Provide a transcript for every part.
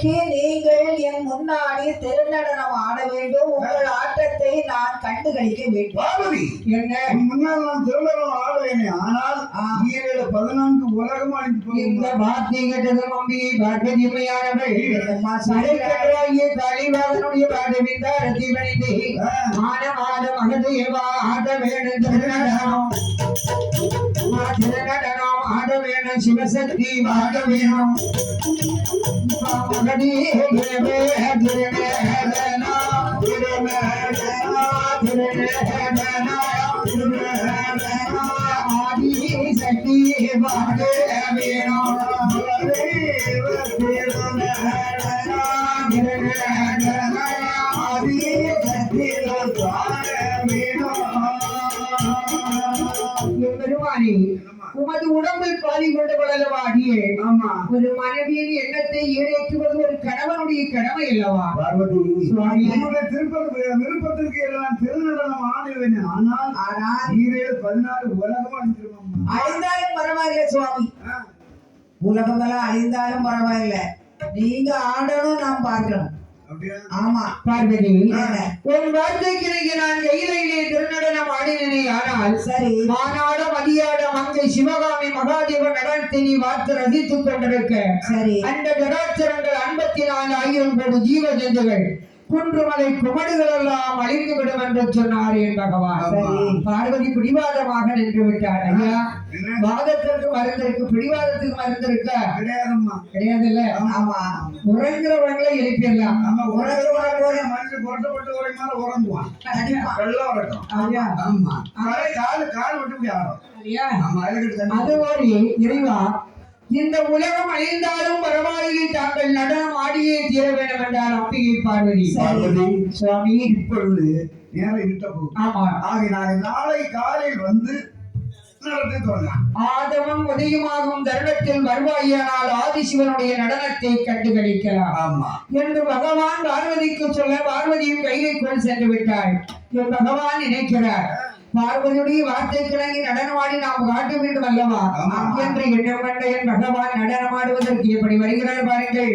இன்றைக்கு நீங்கள் என் முன்னாடி திருநடனம் ஆட வேண்டும். உங்கள் ஆட்டத்தை நான் கண்டுகளிக்க வேண்டும். பார்வதி, என்ன முன்னால் நான் திருநடனம் ஆடுவேனே, ஆனால் 14 உலகம் அழிந்து இந்த வார்த்தை கேட்டது அம்பிகை பார்வதிமையானவள் சடைக்கராகிய கலிவாகனுடைய பாடவிந்தாரத்தை வணிந்து மானமாத மகதேவா ஆட வேணும் திருநடனம் ஆட வேணும் சிவசக்தி ஆட வேணும் மகதேவே திருநடனா ஆதி சக்தி பாட வேணும் பெருமானி உமது உடம்பில் பாதி கொண்டவளவா அடியே. ஆமா, ஒரு மனைவியின் எண்ணத்தை ஈடேற்றுவது ஒரு கணவனுடைய கடமை அல்லவா? பார்வதி, சுவாமி, என்னுடைய விருப்பத்திற்கு எல்லாம் திருநடனம் ஆடுவேனே, ஆனால் 14 உலகம் அழிஞ்சிருவாங்க. அழிந்தாலும் பரவாயில்ல சுவாமி, உலகமெல்லாம் அழிந்தாலும் பரவாயில்ல, நீங்க ஆடணும், நான் பார்க்கணும். அப்படியா? ஆமா பார்வதி, உன் வார்த்தைக்கு நான் கையிலே திருநடனம் ஆடினே. ஆனால் சரி, மானாட மதியாட மங்கை சிவகாமி மகாதேவ நடனத்தை நீ பார்த்து ரசித்துக் கொண்டிருக்க சரி, அந்த கடாச்சரங்கள் 54,000 கோடி ஜீவ ஜந்துகள் குன்றுமலை குமடுகள் எல்லாம் அழிந்துவிடும் என்று சொன்னார் என் பகவான். பார்வதி பிடிவாதமாக நின்று விட்டார். ஐயா, வாதத்திற்கு மருந்திருக்கு, பிடிவாதத்துக்கு மருந்திருக்க கிடையாது இல்ல. ஆமா, உறங்குறவங்களை எழுப்பிடலாம். நம்ம உறங்குறவங்க மனுஷன் புரட்டப்பட்டு ஒரு மாதிரி உறங்குவான். வெள்ளம் வரட்டும். ஐயா, ஆமா, கால் விட்டு இப்படி ஆடும். ஐயா, ஆமா, அதுக்கு அது ஒரு இறைவா, இந்த உலகம் அழிந்தாலும் பரவாயில்லை, தாங்கள் நடனம் ஆடியே தீர வேண்டும் என்றால் அம்பிகை பார்வதி. பார்வதி, சுவாமி, இப்பொழுது நேரம் இருட்ட போகுது. ஆமா, ஆகினால நாளை காலையில் வந்து நடத்தி தொடங்கலாம். ஆதவம் உதயமாகும் தருணத்தில் வருவாயானால் ஆதிசிவனுடைய நடனத்தை கண்டுகளிக்கலாம். ஆமா, என்று பகவான் பார்வதிக்கு சொல்ல பார்வதியும் கையிற்குள் சென்று விட்டாள். என் பகவான் நினைக்கிறார், பார்வதியுடைய வார்த்தை கிணங்கி நடனமாடி நாம் காட்ட வேண்டும் அல்லவா என்று எண்ணம் கண்ட என் பகவான் நடனமாடுவதற்கு எப்படி வருகிறார் பாருங்கள்.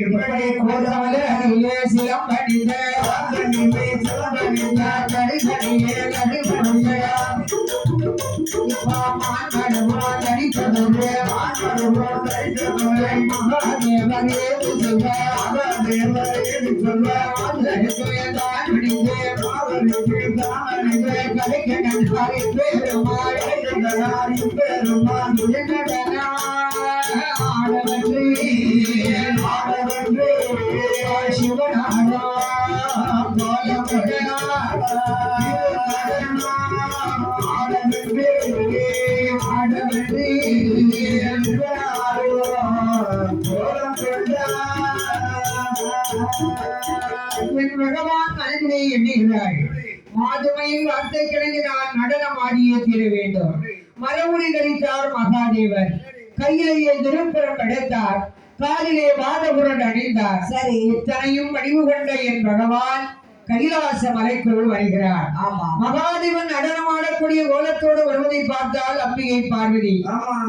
பகவான் மனதிலே எண்ணுகிறாள், மாதுமையின் வார்த்தை கிழங்கு நான் நடனம் ஆடியே தீர வேண்டும். மரமுடி தரித்தார் மகாதேவர், கையிலேயே திருப்புறம் எடுத்தார், காலிலே வாதபுரன் அணிந்தார். சரி, இத்தனையும் வடிவு கொண்ட என் பகவான் கைலாச மலைக்குள் வருகிறார். ஆமா, மகாதேவன் நடனமாடக்கூடிய கோலத்தோடு வருவதை பார்த்தால் அம்பிகை பார்வதி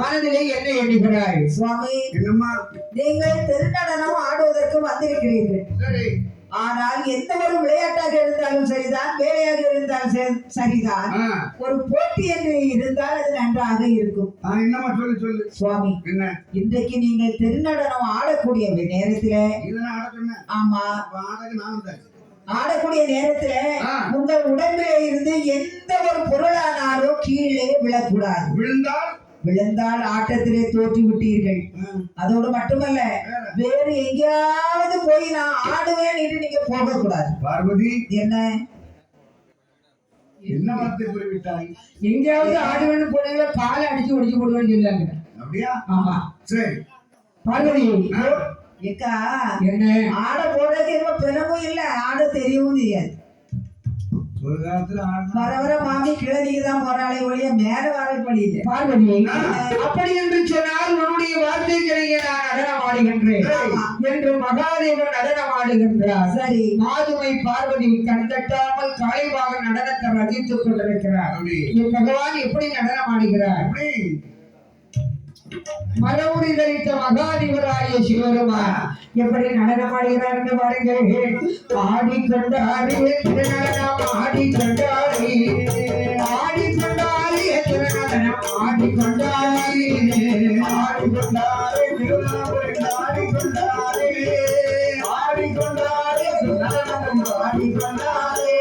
மனதிலே என்ன எண்ணுகிறாள்? சுவாமி, என்னம்மா, நீங்கள் திருநடனம் ஆடுவதற்கு வந்திருக்கிறீர்கள். சரி, ஆனால் எந்த ஒரு விளையாட்டாக இருந்தாலும் சரிதான், வேலையாக இருந்தாலும் சரிதான், ஒரு போட்டி என்று இருந்தால் அது நன்றாக இருக்கும். என்னம்மா, சொல்லு சுவாமி, என்ன இன்றைக்கு நீங்கள் திருநடனம் ஆடக்கூடிய நேரத்துல, இதெல்லாம் ஆட சொன்னேன். ஆமா, ஆடக்கு நான் தான் ஆடக்கூடிய நேரத்துல உங்கள் உடம்பிலே இருந்து எந்த ஒரு பொருளானாலும் கீழே விழக்கூடாது. விழுந்தால் ஆட்டத்திலே தோற்று விட்டீர்கள். அதோடு மட்டுமல்ல, வேறு எங்கேயாவது போய் நான் ஆடுவேன் என்று நீங்க போக கூடாது. பார்வதி, என்ன வார்த்தை குறிவிட்டாய்? எங்கேயாவது ஆடுவேன்னு போனீங்களா, காலை அடிச்சு ஒடிச்சு போடுவேன்னு சொல்லாங்க. அப்படியா? ஆமா, சரி. பார்வதி, ஏக்கா, என்ன ஆட போடுறதுக்கு ரொம்ப பெருமும் இல்லை, ஆட தெரியவும் தெரியாது. ஒரு காலத்துல வர வர மாமி கிழதிக்கு தான் போறாளே ஒழிய மேல வர வழி இல்லை. பார்வதி, அப்படி என்று சொன்னால் உன்னுடைய வார்த்தை கிடைக்க நான் நடனம் ஆடுகின்றேன் என்று மகாதேவன் நடனம் ஆடுகின்றார். சரி, மாதுமை பார்வதி கண் தட்டாமல் காலைவாக நடனத்தை ரசித்துக் கொண்டிருக்கிறார். என் பகவான் எப்படி நடனம் ஆடுகிறார்? மரவுரி தரித்த மகாதிபராய சிவருமான் எப்படி நடனமாடுகிறார் என்று பாருங்கள். ஆடிக்கொண்டாரே திருநடனம் ஆடிக்கொண்டாரே ஆடிக்கொண்டாரே திருநடனம் ஆடிக்கொண்டாரே ஆடிக்கொண்டாரே திருநாவுக்கரசர் ஆடிக்கொண்டாரே ஆடிக்கொண்டாரே திருநடனம் ஆடிக்கொண்டாரே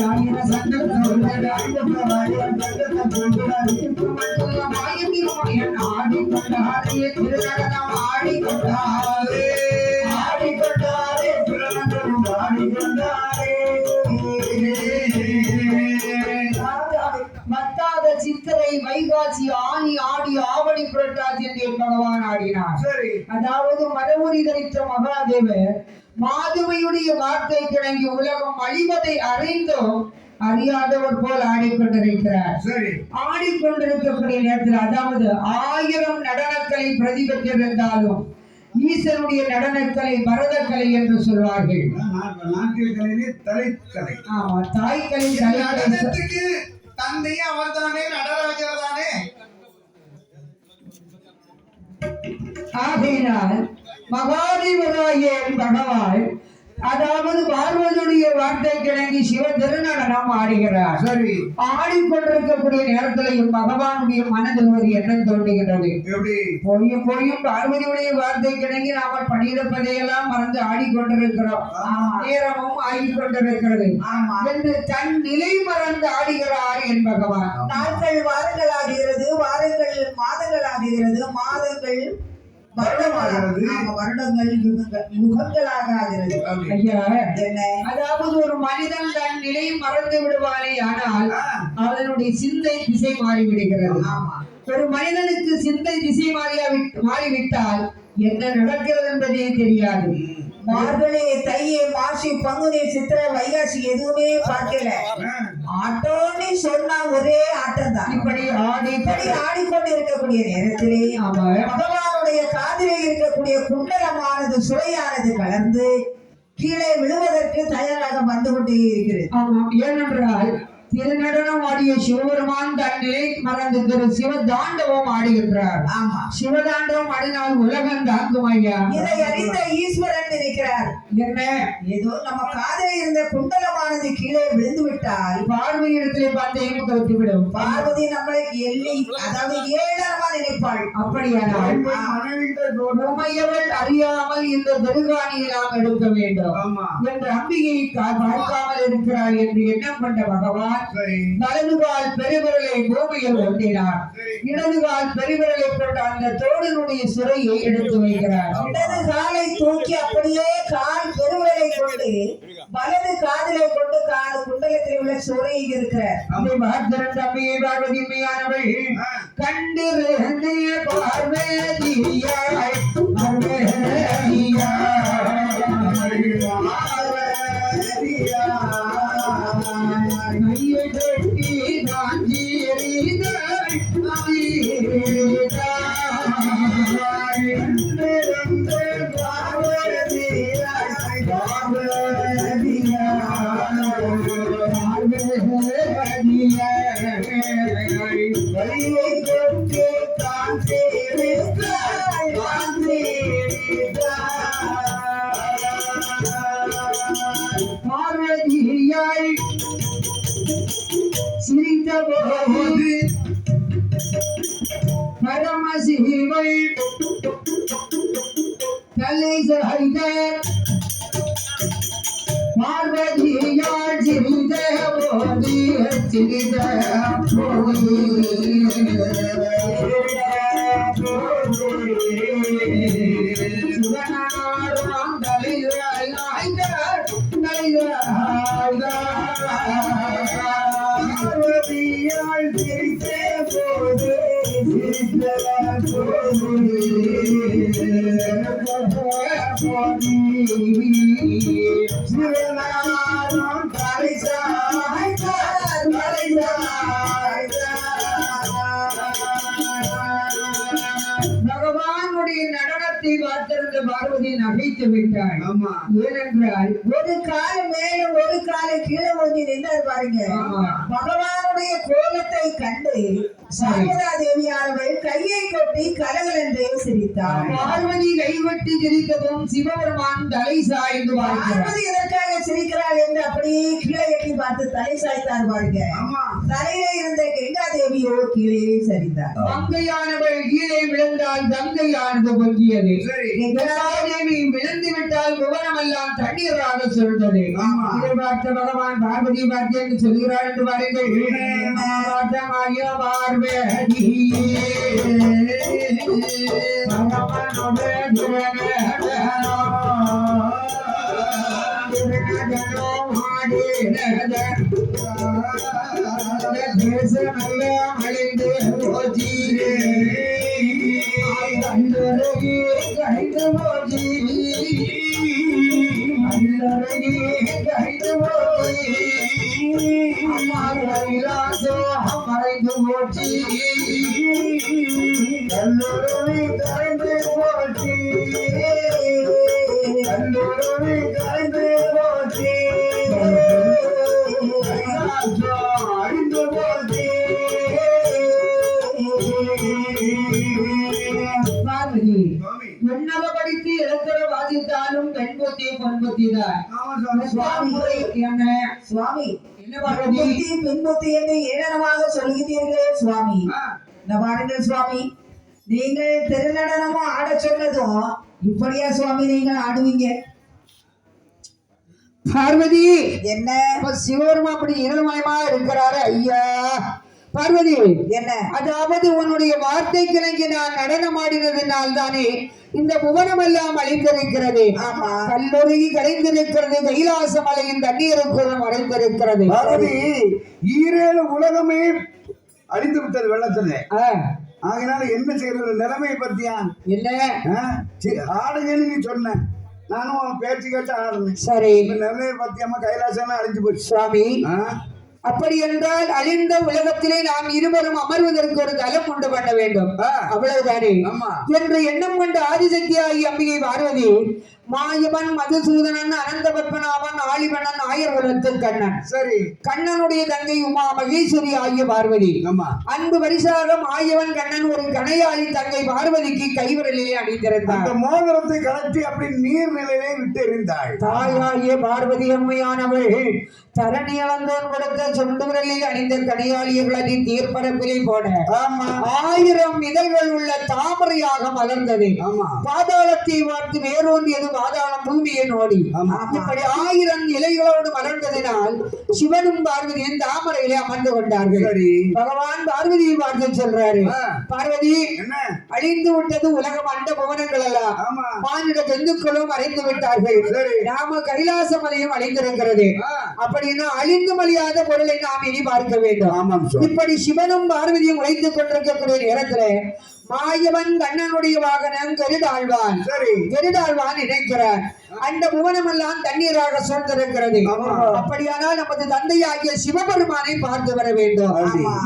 ஆடிக்கொண்டாரே திருநடனம் ஆடிக்கொண்டாரே ஆடிக்கொண்டாரே திருநடனம் ஆடிக்கொண்டாரே மத்தாத சித்திரை வைகாசி ஆனி ஆடி ஆவணி புரட்டாசி என்று பகவான் ஆடினார். சரி. அதாவது மரவுரி தரித்த மகாதேவர் மாதுமையுடைய வார்த்தை கிணங்கி உலகம் அழிவதை அறிந்தும் அறியாதவர் போல் ஆடிக்கொண்டிருக்கிறார். சரி. ஆடிக்கொண்டிருக்கக்கூடிய நேரத்தில் அதாவது 1000 நடனக்கலை பிரதிபெற்றிருந்தாலும் ஈசனுடைய நடனக்கலை பரதக்கலை என்று சொல்வார்கள். நாட்டில் கலையிலே தலைக்கலை. ஆமா, தாய்க்கலை நடனத்துக்கு தந்தையே அவர் தானே, நடராஜர் தானே. ஆகையினால் மகாதேவராய பகவான் அதாவது பார்வதியுடைய வார்த்தை கிணங்கி சிவ திருநடனம் ஆடுகிறார். சரி. ஆடிக்கொண்டிருக்கக்கூடிய நேரத்திலையும் பகவானுடைய மனதில் ஒரு எண்ணம் தோன்றுகிறது. எப்படி? போயும் பார்வதியுடைய வார்த்தை கிணங்கி நாம பணியிடப்பதையெல்லாம் மறந்து ஆடிக்கொண்டிருக்கிறோம், நேரமும் ஆடிக்கொண்டிருக்கிறது என்று தன் நிலை மறந்து ஆடுகிறார் என் பகவான். நாட்கள் வாரங்கள் ஆகிறது, வாரங்கள் மாதங்கள் ஆகிறது, மாதங்கள் வருடமாகிறது, வருடங்கள் யுகங்களாக ஆகிறது. ஐயா, என்ன? அதாவது ஒரு மனிதன் தன் நிலை மறந்து விடுவானே, ஆனால் அவனுடைய சிந்தை திசை மாறிவிடுகிறது. ஒரு மனிதனுக்கு சிந்தை திசை மாறிவிட்டால் என்ன நடக்கிறது என்பதே தெரியாது. மார்கழி, தையை, மாசி, பங்குனி, சித்திரை, வைகாசி எதுவுமே பார்க்கல. ஆட்டோன்னு சொன்னா ஒரே ஆட்டம் தான். இப்படி ஆடிக்கொண்டு இருக்கக்கூடிய நேரத்திலே பகவானுடைய காதிலே இருக்கக்கூடிய குண்டலமானது சுவையானது கலந்து கீழே விழுவதற்கு தயாராக வந்து கொண்டே இருக்கிறது. ஆமாம், ஏனென்றால் திருநடனம் ஆடிய சிவபெருமான் தன் நிலை மறந்து திரு சிவதாண்டவம் ஆடுகின்றார். ஆமா, சிவதாண்டவம் ஆடினால் உலகம் தாக்கும் ஐயா. இதை அறிந்த ஈஸ்வரன் நினைக்கிறார், என்ன ஏதோ நம்ம காதிலே இருந்த குண்டலமானது கீழே விழுந்து விட்டால் பார்வதி இடத்திலே பார்த்தேன் கவுத்துவிடும். பார்வதி நம்மளை எள்ளி அதாவது ஏழரமா நினைப்பாள். அப்படியானால் உமையவள் அறியாமல் இந்த பெருகாணியை நாம் எடுக்க வேண்டும் என்று அம்பிகையை பார்க்காமல் இருக்கிறார் என்று எண்ணம் கொண்ட பகவான் வலதுகால் பெருவிரலை பூமியில் ஒட்டினார். இடதுகால் பெருவிரலை கொண்ட அந்த தோழனுடைய சிறையை எடுத்து வைக்கிறார். இடது காலை தூக்கி அப்படியே கால் பெருவிரலை கொண்டு வலது காதிலை கொண்டு காது குண்டலத்தில் உள்ள சுரையை இருக்கிறார். தம்பியை பார்வதிமையானவள் கண்டு பார்வதியாய் பார்வதியாய் சிரித்த போது பரமசிவை தலை சாய்ந்த பார்வதியால் சிரித்த போது சிரித்த போது சிவனாரும் தலையாய் பார்வதியால் சிரித்த போது சிவனாரும் பகவானுடைய நடனத்தை பார்த்திருந்த அந்த பார்வதி நகைத்து விட்டாள். ஆமா. ஏனென்றால் ஒரு கால மேல ஒரு கால கீழே ஓதி நின்றார் பாருங்க. பகவானுடைய கோலத்தை கண்டு சாரதா தேவியானவள் கையை கொட்டி கலகல் என்று சிரித்தார். பார்வதி கைவட்டி சிரித்ததும் சிவபெருமான் தலை சாய்ந்து பார்வதி எதற்காக சிரிக்கிறாள் என்று அப்படியே கீழே எட்டி பார்த்து தலை சாய்த்தார் பாருங்க. தலையில இருந்த கங்கா தேவியோ கீழே சரிந்தார். கங்கையானவள் கீழே விழுந்தால் கங்கையானது பொங்கியது. கங்கா தேவி விழுந்து விட்டால் புவனமெல்லாம் தண்ணீராக சொல்றது. இதை பார்த்த பகவான் பார்வதி பார்த்து என்று சொல்கிறார் என்று பாருங்கள். தேசமெல்லாம் அழிந்து போச்சு, அல்லறகி கழிந்து போச்சு, அல்லறகி கழிந்து போச்சு, கைலாசம் மறைந்து போச்சு, கல்லூரி கரைந்து போச்சு, கல்லூரி கரைந்து போச்சு, அழிந்து போச்சு. பார்வதி என்னவ படித்து இலக்கண வாதித்தாலும் பெண் புத்தி பொன் புத்தி தான். என்ன சுவாமி என்ன பார்வதி பெண் புத்தி என்று ஏளனமாக சொல்கிறீர்களே சுவாமி. பாருங்கள் சுவாமி, நீங்கள் திருநடனமும் ஆட சொன்னதும் இப்படியா சுவாமி நீங்கள் ஆடுவீங்க? பார்வதி என்ன சிவபெருமா அப்படி இரமயமா இருக்கிறாரு ஐயா. பார்வதி என்ன? அதாவது உன்னுடைய வார்த்தை கிழங்கி நான் நடனம் ஆடினதினால் தானே இந்த புவனம் எல்லாம் அழிந்திருக்கிறது. கல்லூரி கலைந்திருக்கிறது, கைலாச மலையின் தண்ணீருக்குள் மறைந்திருக்கிறது. ஈரேழு உலகமே அழிந்து விட்டது வெள்ளத்துல. ஆகினால என்ன செய்யறது? நிலைமையை பத்தியா என்ன ஆடுங்கன்னு நீ சொன்ன, நானும் பேச்சு கேட்டு ஆடுறேன். சரி, நிலைமையை பத்தியாம கைலாசம் அழிஞ்சு போச்சு சுவாமி. அப்படி என்றால் அழிந்த உலகத்திலே நாம் இருவரும் அமர்வதற்கு ஒரு தலம் உண்டு பண்ண வேண்டும், அவ்வளவுதானே என்று எண்ணம் கொண்ட ஆதிசக்தியாகி அம்பிகை பார்வதி மாயவன் மதுசூதனன் அனந்த பத்மநாபன் ஆழிவனன் ஆயர்குலத்து கண்ணன். சரி, கண்ணனுடைய தங்கை உமா மகேஸ்வரி ஆகிய பார்வதி அன்பு பரிசாக மாயவன் கண்ணன் ஒரு கணையாளி தங்கை பார்வதிக்கு கைவிரலிலே அணிந்திருந்தார். அந்த மோதிரத்தை கலட்டி அப்படி நீர்நிலையிலே விட்டு எறிந்தாள். தாயாகிய பார்வதி அம்மையானவள் தரணி அளந்தோன் கொடுத்த சொண்டு விரலில் அணிந்த கணையாளியர்களின் தீர்ப்பரப்பிலே போன 1000 இதழ்கள் உள்ள தாமரையாக மலர்ந்தது. பாதாளத்தை பார்த்து வேறொன்றியது பாதாளம் பூமியை நோடி. இப்படி 1000 இலைகளோடு மலர்ந்ததினால் சிவனும் பார்வதியும் தாமரையிலே அமர்ந்து கொண்டார்கள். பகவான் பார்வதியை பார்த்து சொல்றாரு, பார்வதி அழிந்து விட்டது உலகம், அண்ட புவனங்கள் எல்லாம், மானிட ஜந்துக்களும் அழிந்து விட்டார்கள், நாம கைலாச மலையும் அழிந்திருக்கிறது. அப்படின்னா அழிந்து மலியாத பொருளை நாம் இனி பார்க்க வேண்டும். இப்படி சிவனும் பார்வதியும் உழைத்துக் கொண்டிருக்கக்கூடிய நேரத்தில் மாயவன் கண்ணனுடைய வாகனம் கருடாழ்வான். கருடாழ்வான் நினைக்கிறார் அந்த புவனம் எல்லாம் தண்ணீராக சூழ்ந்திருக்கிறது. அப்படியானால் நமது தந்தையாகிய சிவபெருமானை பார்த்து வர வேண்டும்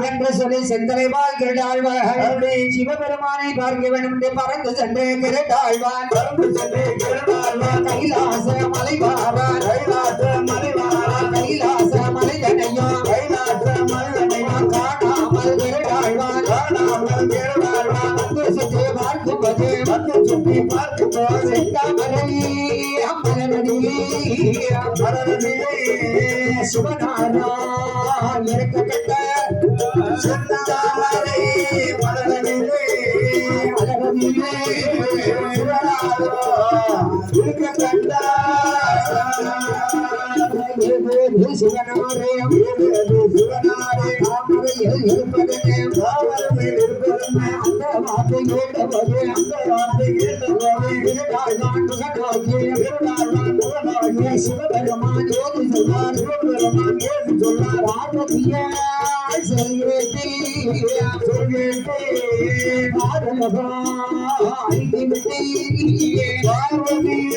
என்று சொல்லி செந்தலைவாள் கருடாழ்வான் சிவபெருமானை பார்க்க வேண்டும் என்று பறந்து சென்று கருடாழ்வான் கைலாச மலைவாரான் கைலாச மலைதனையும் காணாமல் கருடாழ்வான் சுபநாரா இறக்கப்பட்ட சிவபெருமான் ஏது சொன்னார் பார்வதியால் சொல்கிறேன்